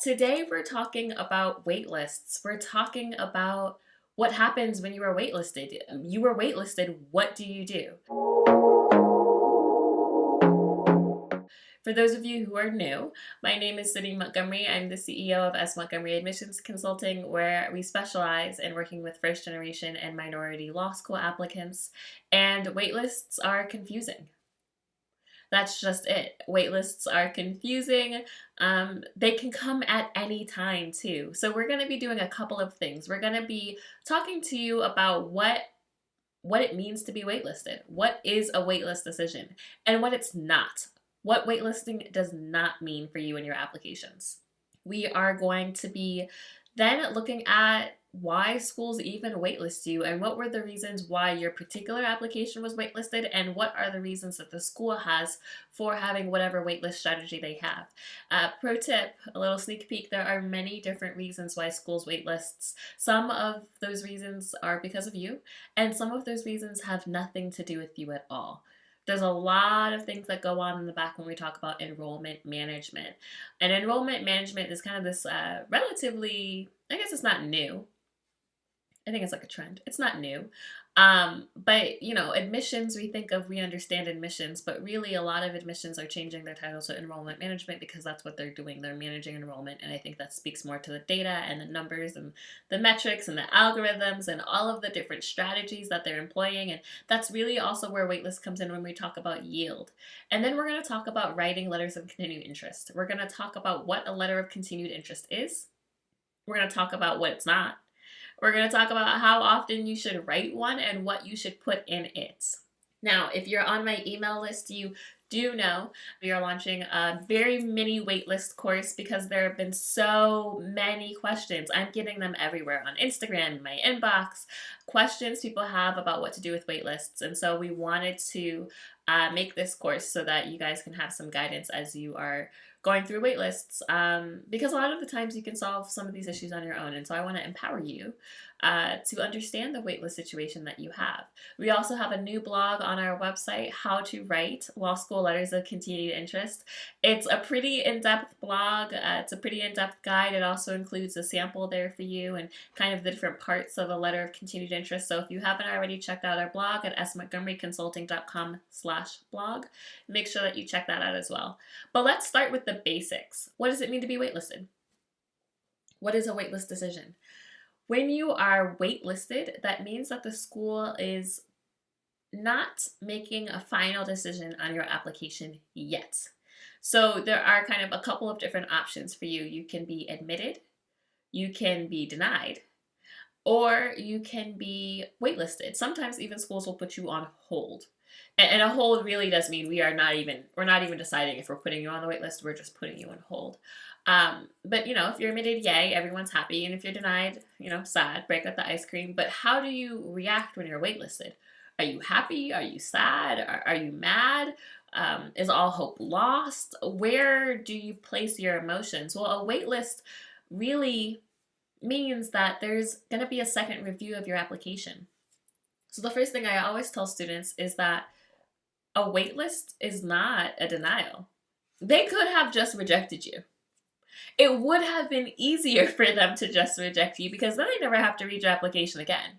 Today, we're talking about waitlists. We're talking about what happens when you are waitlisted. You were waitlisted. What do you do? For those of you who are new, my name is Sydney Montgomery. I'm the CEO of Montgomery Admissions Consulting, where we specialize in working with first generation and minority law school applicants. And waitlists are confusing. That's just it. Waitlists are confusing. They can come at any time too. So we're going to be doing a couple of things. We're going to be talking to you about what it means to be waitlisted. What is a waitlist decision and what it's not. What waitlisting does not mean for you in your applications. We are going to be then looking at why schools even waitlist you and what were the reasons why your particular application was waitlisted and what are the reasons that the school has for having whatever waitlist strategy they have. Pro tip, a little sneak peek, there are many different reasons why schools waitlists. Some of those reasons are because of you and some of those reasons have nothing to do with you at all. There's a lot of things that go on in the back when we talk about enrollment management. And enrollment management is kind of this relatively, I guess it's not new. I think it's like a trend. It's not new. But admissions, we understand admissions, but really a lot of admissions are changing their title to enrollment management because that's what they're doing. They're managing enrollment. And I think that speaks more to the data and the numbers and the metrics and the algorithms and all of the different strategies that they're employing. And that's really also where waitlist comes in when we talk about yield. And then we're going to talk about writing letters of continued interest. We're going to talk about what a letter of continued interest is. We're going to talk about what it's not. We're going to talk about how often you should write one and what you should put in it. Now, if you're on my email list, you do know we are launching a very mini waitlist course because there have been so many questions. I'm getting them everywhere on Instagram, in my inbox, questions people have about what to do with waitlists. And so we wanted to make this course so that you guys can have some guidance as you are going through waitlists, because a lot of the times you can solve some of these issues on your own. And so I want to empower you to understand the waitlist situation that you have. We also have a new blog on our website, How to Write Law School Letters of Continued Interest. It's a pretty in-depth blog. It's a pretty in-depth guide. It also includes a sample there for you and kind of the different parts of a letter of continued interest. So if you haven't already checked out our blog at smontgomeryconsulting.com/blog, make sure that you check that out as well. But let's start with the basics. What does it mean to be waitlisted? What is a waitlist decision? When you are waitlisted, that means that the school is not making a final decision on your application yet. So there are kind of a couple of different options for you. You can be admitted, you can be denied, or you can be waitlisted. Sometimes even schools will put you on hold. And a hold really does mean we're not even deciding if we're putting you on the wait list, we're just putting you on hold. But if you're admitted, yay, everyone's happy. And if you're denied, sad, break up the ice cream. But how do you react when you're waitlisted? Are you happy? Are you sad? Are you mad? Is all hope lost? Where do you place your emotions? Well, a waitlist really means that there's going to be a second review of your application. So the first thing I always tell students is that a waitlist is not a denial. They could have just rejected you. It would have been easier for them to just reject you because then they never have to read your application again.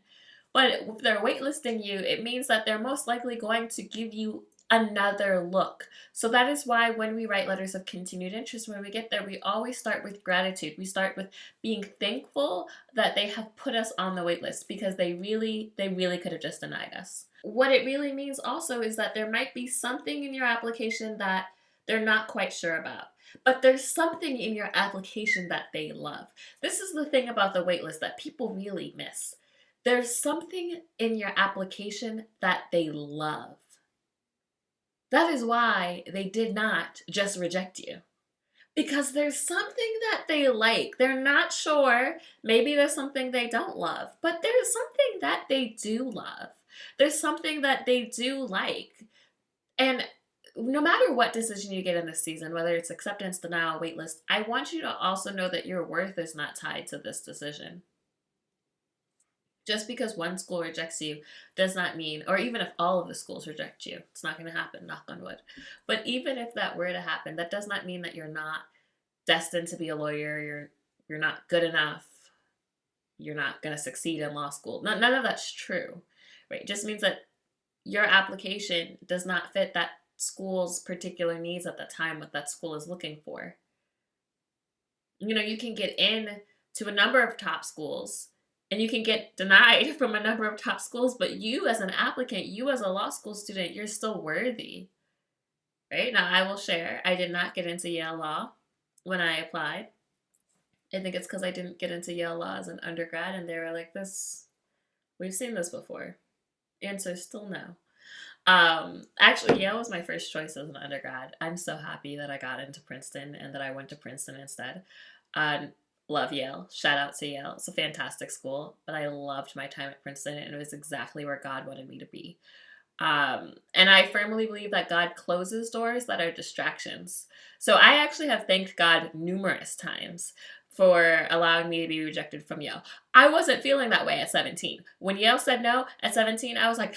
But if they're waitlisting you, it means that they're most likely going to give you another look. So that is why when we write letters of continued interest, when we get there, we always start with gratitude. We start with being thankful that they have put us on the wait list because they really could have just denied us. What it really means also is that there might be something in your application that they're not quite sure about, but there's something in your application that they love. This is the thing about the wait list that people really miss. There's something in your application that they love. That is why they did not just reject you. Because there's something that they like. They're not sure. Maybe there's something they don't love. But there's something that they do love. There's something that they do like. And no matter what decision you get in this season, whether it's acceptance, denial, waitlist, I want you to also know that your worth is not tied to this decision. Just because one school rejects you does not mean, or even if all of the schools reject you, it's not going to happen, knock on wood. But even if that were to happen, that does not mean that you're not destined to be a lawyer, you're not good enough, you're not going to succeed in law school. None of that's true, right? It just means that your application does not fit that school's particular needs at the time, what that school is looking for. You can get in to a number of top schools and you can get denied from a number of top schools, but you as an applicant, you as a law school student, you're still worthy, right? Now, I will share, I did not get into Yale Law when I applied. I think it's because I didn't get into Yale Law as an undergrad, and they were like, we've seen this before. Answer still no. Actually, Yale was my first choice as an undergrad. I'm so happy that I got into Princeton and that I went to Princeton instead. Love Yale. Shout out to Yale. It's a fantastic school, but I loved my time at Princeton, and it was exactly where God wanted me to be. And I firmly believe that God closes doors that are distractions. So I actually have thanked God numerous times for allowing me to be rejected from Yale. I wasn't feeling that way at 17. When Yale said no at 17, I was like,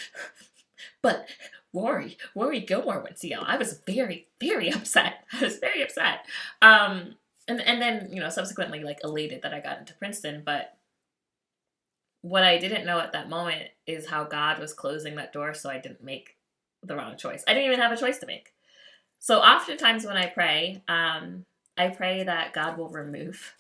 but Rory Gilmore went to Yale. I was very, very upset. And then, subsequently, like, elated that I got into Princeton. But what I didn't know at that moment is how God was closing that door so I didn't make the wrong choice. I didn't even have a choice to make. So oftentimes when I pray that God will remove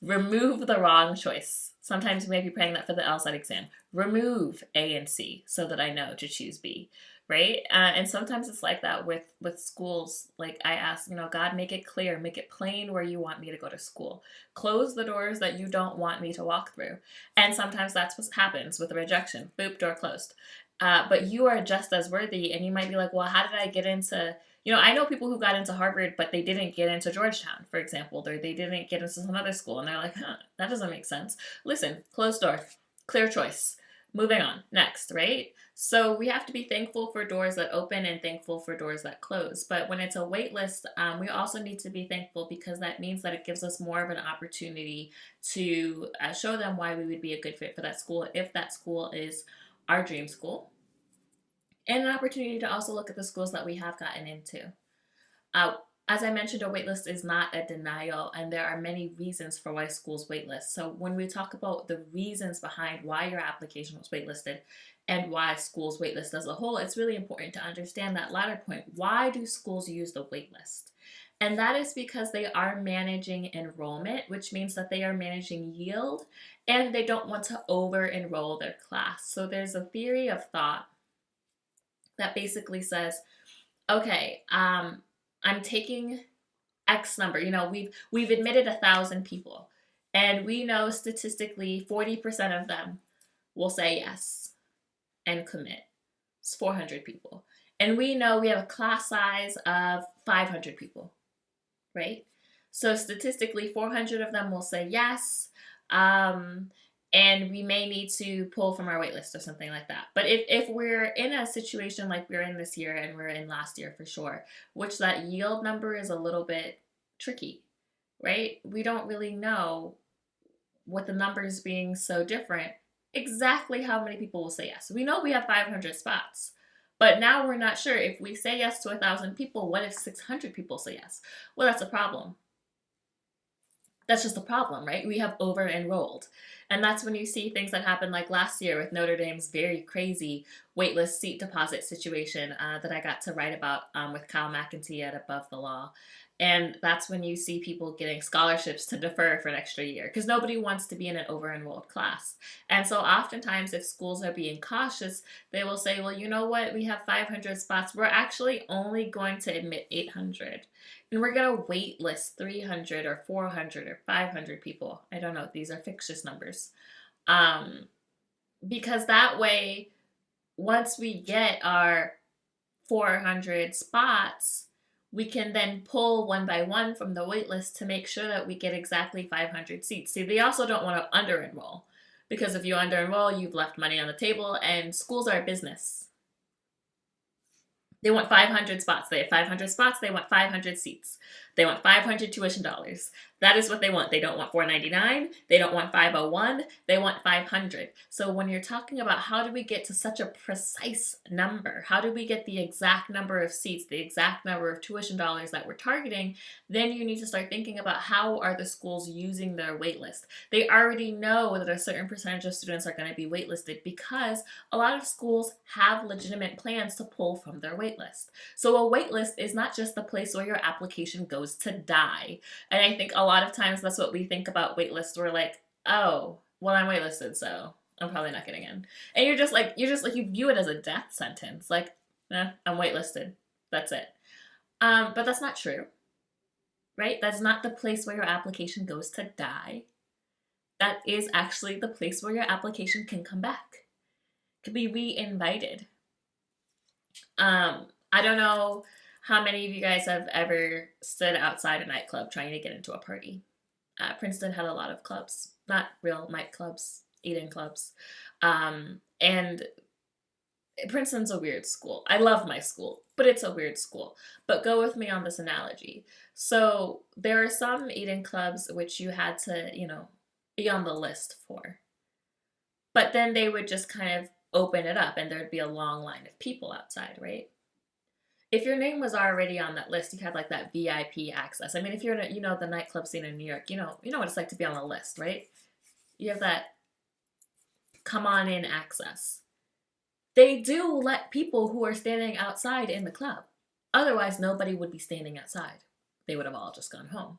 the wrong choice. Sometimes you may be praying that for the LSAT exam. Remove A and C so that I know to choose B, right? And sometimes it's like that with schools. Like I ask, God, make it clear, make it plain where you want me to go to school. Close the doors that you don't want me to walk through. And sometimes that's what happens with a rejection. Boop, door closed. But you are just as worthy, and you might be like, well, how did I get into... I know people who got into Harvard, but they didn't get into Georgetown, for example, or they didn't get into some other school, and they're like, that doesn't make sense. Listen, closed door, clear choice. Moving on, next, right? So we have to be thankful for doors that open and thankful for doors that close. But when it's a wait list, we also need to be thankful because that means that it gives us more of an opportunity to show them why we would be a good fit for that school if that school is our dream school. And an opportunity to also look at the schools that we have gotten into. As I mentioned, a waitlist is not a denial, and there are many reasons for why schools waitlist. So when we talk about the reasons behind why your application was waitlisted and why schools waitlist as a whole, it's really important to understand that latter point. Why do schools use the waitlist? And that is because they are managing enrollment, which means that they are managing yield, and they don't want to over-enroll their class. So there's a theory of thought that basically says, okay, I'm taking X number. We've admitted 1,000 people, and we know statistically 40% of them will say yes and commit. It's 400 people. And we know we have a class size of 500 people, right? So statistically, 400 of them will say yes, and we may need to pull from our wait list or something like that. But if we're in a situation like we're in this year and we're in last year for sure, which that yield number is a little bit tricky, right? We don't really know, with the numbers being so different, exactly how many people will say yes. We know we have 500 spots, but now we're not sure. If we say yes to 1,000 people, what if 600 people say yes? Well, that's a problem. That's just a problem, right? We have over-enrolled. And that's when you see things that happened like last year with Notre Dame's very crazy waitlist seat deposit situation that I got to write about with Kyle McEntee at Above the Law. And that's when you see people getting scholarships to defer for an extra year because nobody wants to be in an over-enrolled class. And so oftentimes if schools are being cautious, they will say, well, you know what? We have 500 spots. We're actually only going to admit 800. And we're going to wait list 300 or 400 or 500 people. I don't know. These are fictitious numbers. Because that way, once we get our 400 spots, we can then pull one by one from the wait list to make sure that we get exactly 500 seats. See, they also don't want to under-enroll because if you under-enroll, you've left money on the table, and schools are a business. They want 500 spots. They have 500 spots. They want 500 seats. They want $500 tuition dollars. That is what they want. They don't want $499. They don't want $501. They want $500. So when you're talking about how do we get to such a precise number, how do we get the exact number of seats, the exact number of tuition dollars that we're targeting, then you need to start thinking about how are the schools using their waitlist. They already know that a certain percentage of students are going to be waitlisted because a lot of schools have legitimate plans to pull from their waitlist. So a waitlist is not just the place where your application goes to die. And I think a lot of times that's what we think about waitlists. We're like, oh, well, I'm waitlisted, so I'm probably not getting in. And you're just like, you view it as a death sentence. Like, I'm waitlisted. That's it. But that's not true, right? That's not the place where your application goes to die. That is actually the place where your application can come back, can be re-invited. I don't know how many of you guys have ever stood outside a nightclub trying to get into a party. Princeton had a lot of clubs, not real nightclubs, eat-in clubs. And Princeton's a weird school. I love my school, but it's a weird school. But go with me on this analogy. So there are some eat-in clubs which you had to, be on the list for. But then they would just kind of open it up and there'd be a long line of people outside, right? If your name was already on that list, you had like that VIP access. I mean, if you're in the nightclub scene in New York, you know what it's like to be on a list, right? You have that come on in access. They do let people who are standing outside in the club. Otherwise, nobody would be standing outside. They would have all just gone home.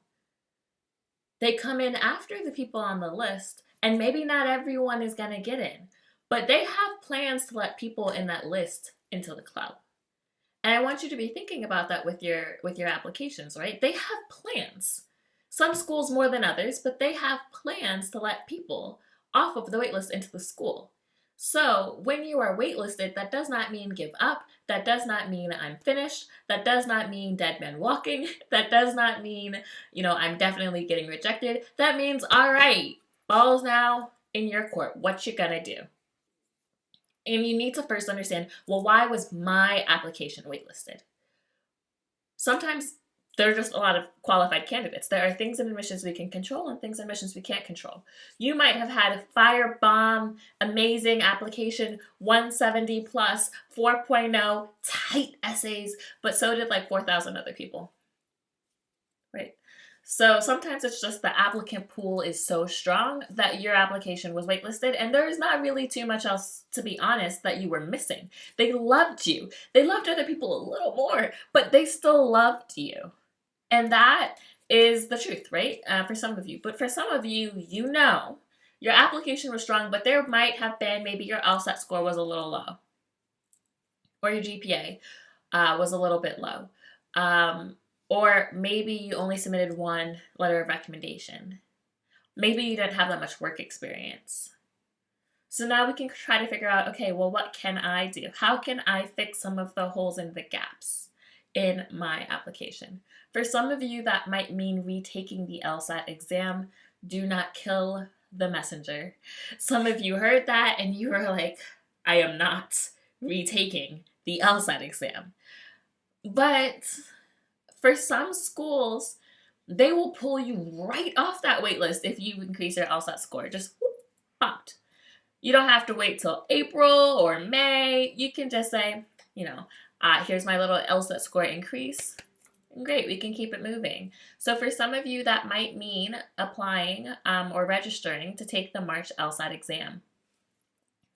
They come in after the people on the list, and maybe not everyone is going to get in, but they have plans to let people in that list into the club. And I want you to be thinking about that with your applications, right? They have plans. Some schools more than others, but they have plans to let people off of the waitlist into the school. So when you are waitlisted, that does not mean give up. That does not mean I'm finished. That does not mean dead men walking. That does not mean, I'm definitely getting rejected. That means, all right, ball's now in your court. What you gonna do? And you need to first understand, well, why was my application waitlisted? Sometimes there are just a lot of qualified candidates. There are things in admissions we can control and things in admissions we can't control. You might have had a firebomb, amazing application, 170 plus, 4.0, tight essays, but so did like 4,000 other people, right? So sometimes it's just the applicant pool is so strong that your application was waitlisted and there's not really too much else, to be honest, that you were missing. They loved you. They loved other people a little more, but they still loved you. And that is the truth, right? For some of you. But for some of you, your application was strong, but there might have been maybe your LSAT score was a little low. Or your GPA was a little bit low. Or maybe you only submitted one letter of recommendation. Maybe you didn't have that much work experience. So now we can try to figure out, okay, well, what can I do? How can I fix some of the holes and the gaps in my application? For some of you, that might mean retaking the LSAT exam. Do not kill the messenger. Some of you heard that and you were like, I am not retaking the LSAT exam. But for some schools, they will pull you right off that wait list if you increase your LSAT score. Just popped. You don't have to wait till April or May. You can just say, here's my little LSAT score increase. Great, we can keep it moving. So for some of you, that might mean applying or registering to take the March LSAT exam.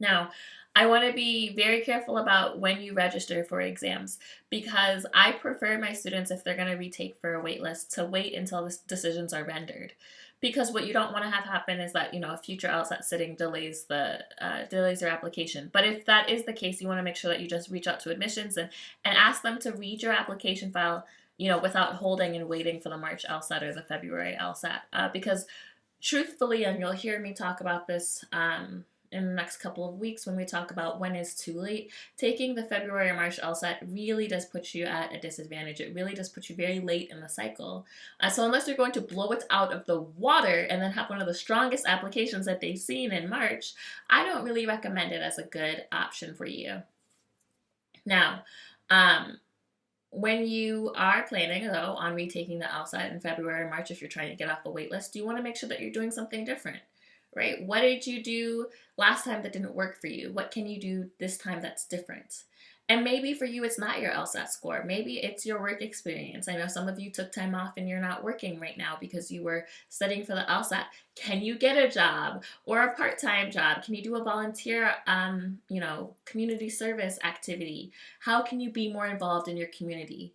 Now, I want to be very careful about when you register for exams because I prefer my students, if they're going to retake for a wait list, to wait until the decisions are rendered. Because what you don't want to have happen is that, a future LSAT sitting delays your application. But if that is the case, you want to make sure that you just reach out to admissions and ask them to read your application file, without holding and waiting for the March LSAT or the February LSAT. Because truthfully, and you'll hear me talk about this in the next couple of weeks when we talk about when is too late, taking the February or March LSAT really does put you at a disadvantage. It really does put you very late in the cycle. So unless you're going to blow it out of the water and then have one of the strongest applications that they've seen in March, I don't really recommend it as a good option for you. Now, When you are planning, though, on retaking the LSAT in February or March, if you're trying to get off the wait list, you want to make sure that you're doing something different, right? What did you do last time that didn't work for you? What can you do this time that's different? And maybe for you, it's not your LSAT score. Maybe it's your work experience. I know some of you took time off and you're not working right now because you were studying for the LSAT. Can you get a job or a part-time job? Can you do a volunteer, community service activity? How can you be more involved in your community?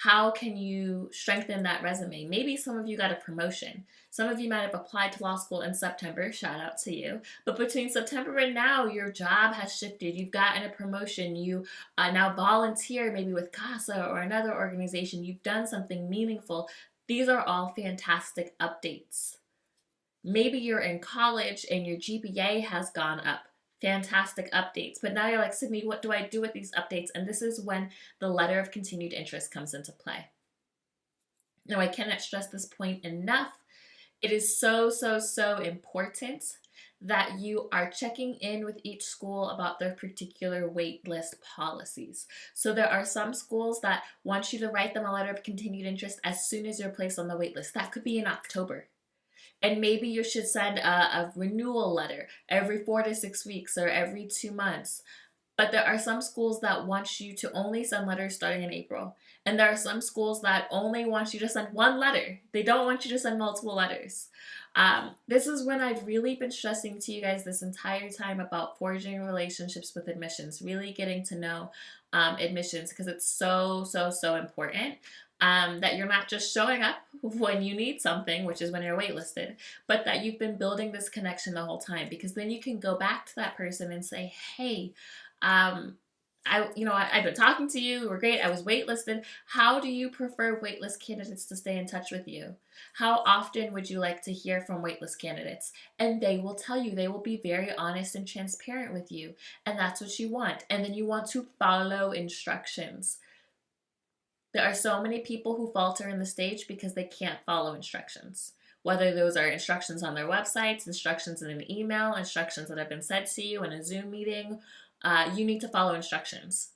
How can you strengthen that resume? Maybe some of you got a promotion. Some of you might have applied to law school in September, shout out to you. But between September and now, your job has shifted. You've gotten a promotion. You now volunteer maybe with CASA or another organization. You've done something meaningful. These are all fantastic updates. Maybe you're in college and your GPA has gone up. Fantastic updates. But now you're like, Sydney, what do I do with these updates? And this is when the letter of continued interest comes into play. Now, I cannot stress this point enough. It is so, so, so important that you are checking in with each school about their particular waitlist policies. So there are some schools that want you to write them a letter of continued interest as soon as you're placed on the waitlist. That could be in October. And maybe you should send a renewal letter every 4 to 6 weeks or every 2 months. But there are some schools that want you to only send letters starting in April. And there are some schools that only want you to send one letter. They don't want you to send multiple letters. This is when I've really been stressing to you guys this entire time about forging relationships with admissions, really getting to know admissions, because it's so, so, so important. That you're not just showing up when you need something, which is when you're waitlisted, but that you've been building this connection the whole time, because then you can go back to that person and say, hey, I've been talking to you, we're great, I was waitlisted. How do you prefer waitlist candidates to stay in touch with you? How often would you like to hear from waitlist candidates? And they will tell you, they will be very honest and transparent with you. And that's what you want. And then you want to follow instructions. There are so many people who falter in the stage because they can't follow instructions. Whether those are instructions on their websites, instructions in an email, instructions that have been said to you in a Zoom meeting, you need to follow instructions.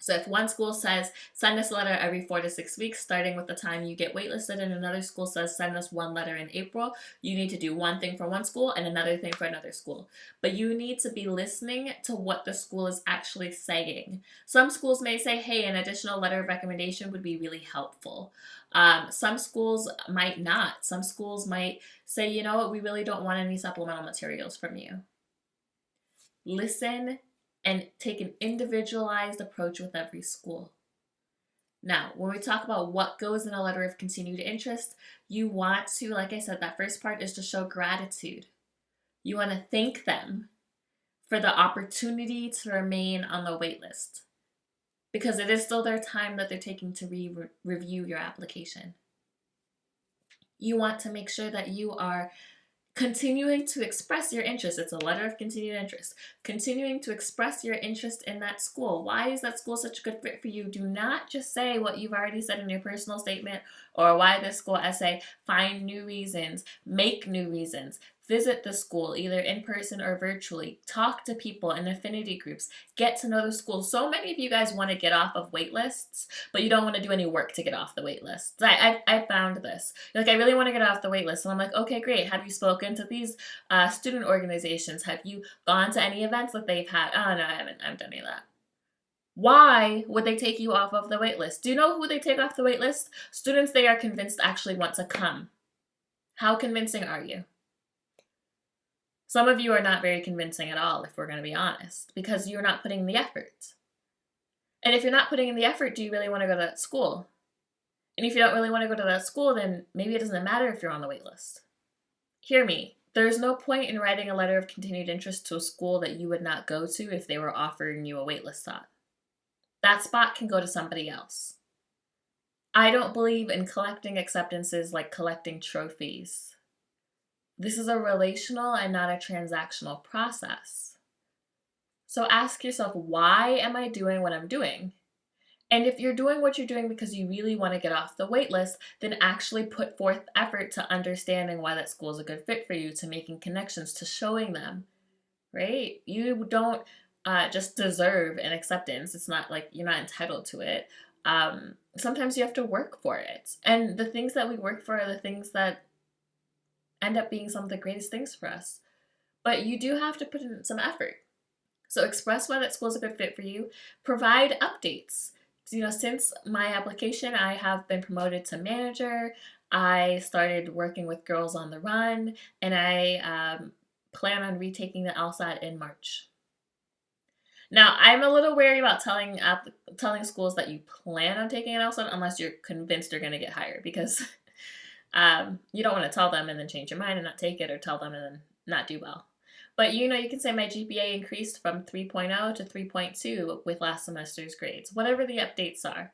So if one school says, send us a letter every 4 to 6 weeks, starting with the time you get waitlisted, and another school says, send us one letter in April, you need to do one thing for one school and another thing for another school. But you need to be listening to what the school is actually saying. Some schools may say, hey, an additional letter of recommendation would be really helpful. Some schools might not. Some schools might say, you know what, we really don't want any supplemental materials from you. Listen and take an individualized approach with every school. Now, when we talk about what goes in a letter of continued interest, you want to, like I said, that first part is to show gratitude. You want to thank them for the opportunity to remain on the wait list, because it is still their time that they're taking to review your application. You want to make sure that you are continuing to express your interest. It's a letter of continued interest. Continuing to express your interest in that school. Why is that school such a good fit for you? Do not just say what you've already said in your personal statement or why this school essay. Find new reasons. Make new reasons. Visit the school either in person or virtually. Talk to people in affinity groups. Get to know the school. So many of you guys want to get off of wait lists, but you don't want to do any work to get off the wait lists. I found this. You're like, I really want to get off the wait list. And I'm like, okay, great. Have you spoken to these student organizations? Have you gone to any events that they've had? Oh, no, I haven't done any of that. Why would they take you off of the wait list? Do you know who they take off the wait list? Students they are convinced actually want to come. How convincing are you? Some of you are not very convincing at all, if we're going to be honest, because you're not putting in the effort. And if you're not putting in the effort, do you really want to go to that school? And if you don't really want to go to that school, then maybe it doesn't matter if you're on the wait list. Hear me. There's no point in writing a letter of continued interest to a school that you would not go to if they were offering you a waitlist spot. That spot can go to somebody else. I don't believe in collecting acceptances like collecting trophies. This is a relational and not a transactional process. So ask yourself, why am I doing what I'm doing? And if you're doing what you're doing because you really want to get off the wait list, then actually put forth effort to understanding why that school is a good fit for you, to making connections, to showing them, right? You don't just deserve an acceptance. It's not like you're not entitled to it. Sometimes you have to work for it. And the things that we work for are the things that end up being some of the greatest things for us. But you do have to put in some effort. So express why that school is a good fit for you. Provide updates. Since my application, I have been promoted to manager. I started working with Girls on the Run, and I plan on retaking the LSAT in March. Now, I'm a little wary about telling schools that you plan on taking an LSAT unless you're convinced you're going to get hired, because you don't want to tell them and then change your mind and not take it, or tell them and then not do well. But you can say my GPA increased from 3.0 to 3.2 with last semester's grades, whatever the updates are.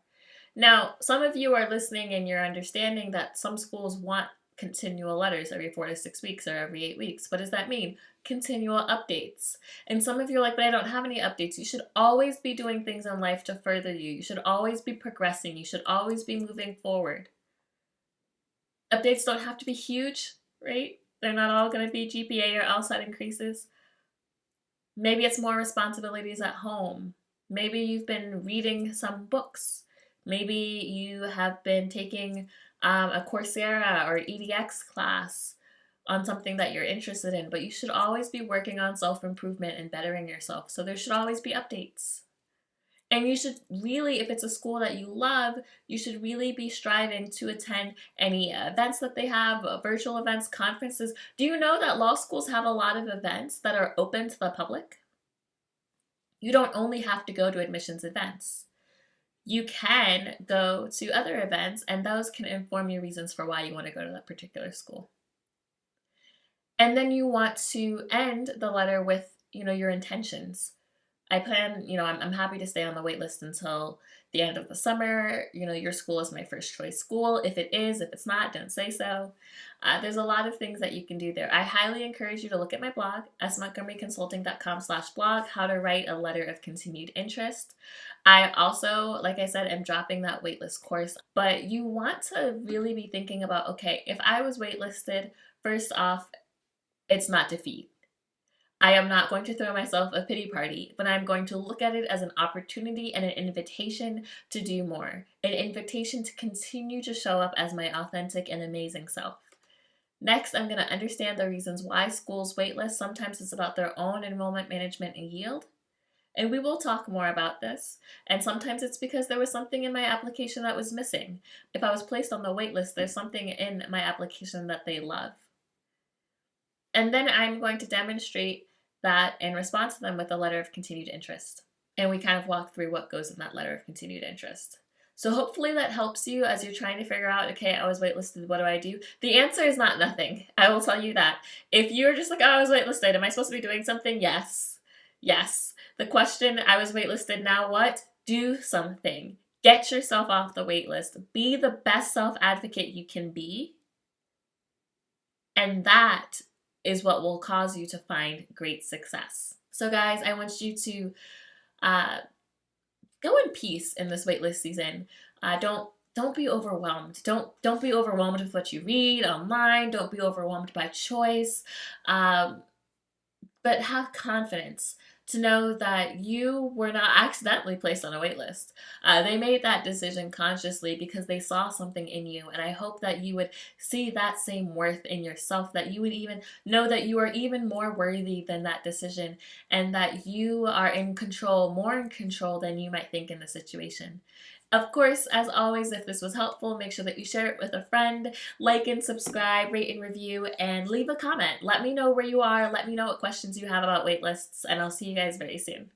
Now, some of you are listening and you're understanding that some schools want continual letters every 4 to 6 weeks or every 8 weeks. What does that mean? Continual updates. And some of you are like, but I don't have any updates. You should always be doing things in life to further you. You should always be progressing. You should always be moving forward. Updates don't have to be huge, right? They're not all going to be GPA or LSAT increases. Maybe it's more responsibilities at home. Maybe you've been reading some books. Maybe you have been taking a Coursera or EDX class on something that you're interested in, but you should always be working on self-improvement and bettering yourself. So there should always be updates. And you should really, if it's a school that you love, you should really be striving to attend any events that they have, virtual events, conferences. Do you know that law schools have a lot of events that are open to the public? You don't only have to go to admissions events. You can go to other events, and those can inform your reasons for why you want to go to that particular school. And then you want to end the letter with, your intentions. I plan, I'm happy to stay on the wait list until the end of the summer. Your school is my first choice school. If it is, if it's not, don't say so. There's a lot of things that you can do there. I highly encourage you to look at my blog, smontgomeryconsulting.com/blog, how to write a letter of continued interest. I also, like I said, am dropping that waitlist course, but you want to really be thinking about, okay, if I was waitlisted, first off, it's not defeat. I am not going to throw myself a pity party, but I'm going to look at it as an opportunity and an invitation to do more, an invitation to continue to show up as my authentic and amazing self. Next, I'm going to understand the reasons why schools waitlist. Sometimes it's about their own enrollment management and yield, and we will talk more about this. And sometimes it's because there was something in my application that was missing. If I was placed on the waitlist, there's something in my application that they love. And then I'm going to demonstrate that and respond to them with a letter of continued interest. And we kind of walk through what goes in that letter of continued interest. So hopefully that helps you as you're trying to figure out, okay, I was waitlisted, what do I do? The answer is not nothing. I will tell you that. If you're just like, oh, I was waitlisted, am I supposed to be doing something? Yes. Yes. The question, I was waitlisted, now what? Do something. Get yourself off the waitlist. Be the best self-advocate you can be. And that is what will cause you to find great success. So guys, I want you to go in peace in this waitlist season. Don't be overwhelmed. Don't be overwhelmed with what you read online. Don't be overwhelmed by choice. But have confidence to know that you were not accidentally placed on a wait list. They made that decision consciously because they saw something in you, and I hope that you would see that same worth in yourself, that you would even know that you are even more worthy than that decision, and that you are in control, more in control than you might think in the situation. Of course, as always, if this was helpful, make sure that you share it with a friend, like and subscribe, rate and review, and leave a comment. Let me know where you are. Let me know what questions you have about waitlists, and I'll see you guys very soon.